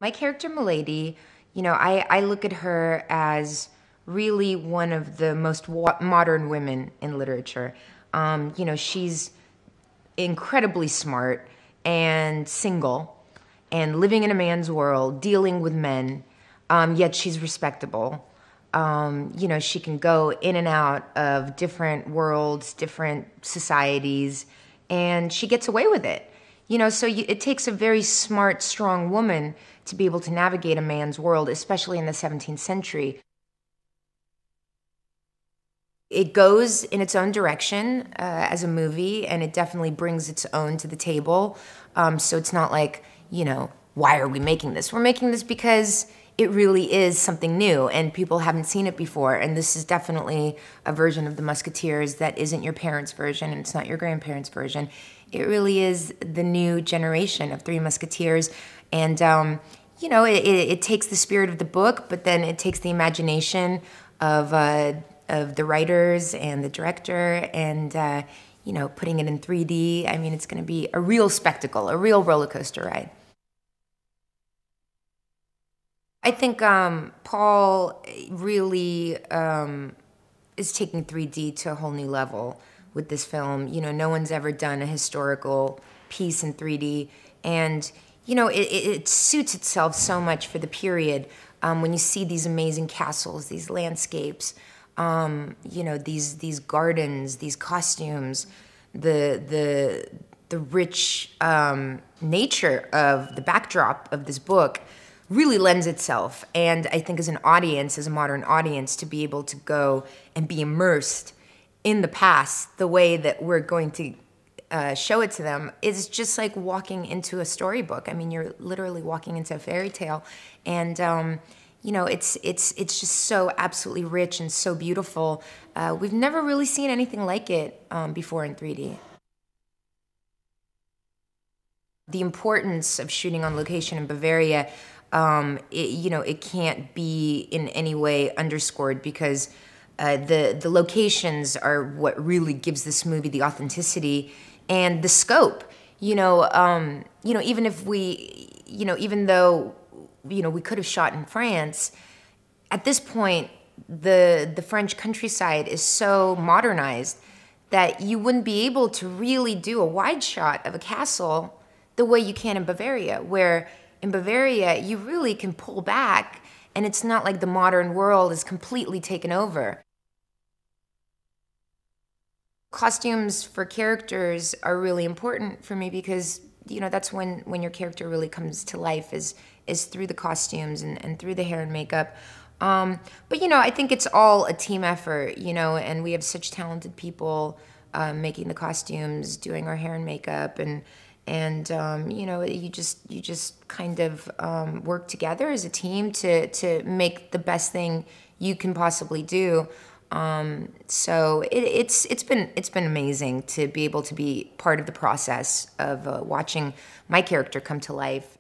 My character, Milady, I look at her as really one of the most modern women in literature. She's incredibly smart and single and living in a man's world, dealing with men, yet she's respectable. She can go in and out of different worlds, different societies, and she gets away with it. It takes a very smart, strong woman to be able to navigate a man's world, especially in the 17th century. It goes in its own direction as a movie, and it definitely brings its own to the table. So it's not like, why are we making this? We're making this because it really is something new, and people haven't seen it before. And this is definitely a version of the Musketeers that isn't your parents' version, and it's not your grandparents' version. It really is the new generation of Three Musketeers. And, it takes the spirit of the book, but then it takes the imagination of the writers and the director and, putting it in 3D. I mean, it's going to be a real spectacle, a real roller coaster ride. I think Paul really is taking 3D to a whole new level with this film. No one's ever done a historical piece in 3D, and it suits itself so much for the period. When you see these amazing castles, these landscapes, these gardens, these costumes, the rich nature of the backdrop of this book really lends itself. And I think as an audience, as a modern audience, to be able to go and be immersed in the past the way that we're going to show it to them is just like walking into a storybook. I mean, you're literally walking into a fairy tale. And, it's just so absolutely rich and so beautiful. We've never really seen anything like it before in 3D. The importance of shooting on location in Bavaria, it can't be in any way underscored because the locations are what really gives this movie the authenticity and the scope. Even if we, even though, we could have shot in France, at this point, the French countryside is so modernized that you wouldn't be able to really do a wide shot of a castle the way you can in Bavaria, where in Bavaria, you really can pull back, and it's not like the modern world is completely taken over. Costumes for characters are really important for me because, that's when your character really comes to life is through the costumes and through the hair and makeup. But, I think it's all a team effort, and we have such talented people making the costumes, doing our hair and makeup, and you just kind of work together as a team to make the best thing you can possibly do. So it's been amazing to be able to be part of the process of watching my character come to life.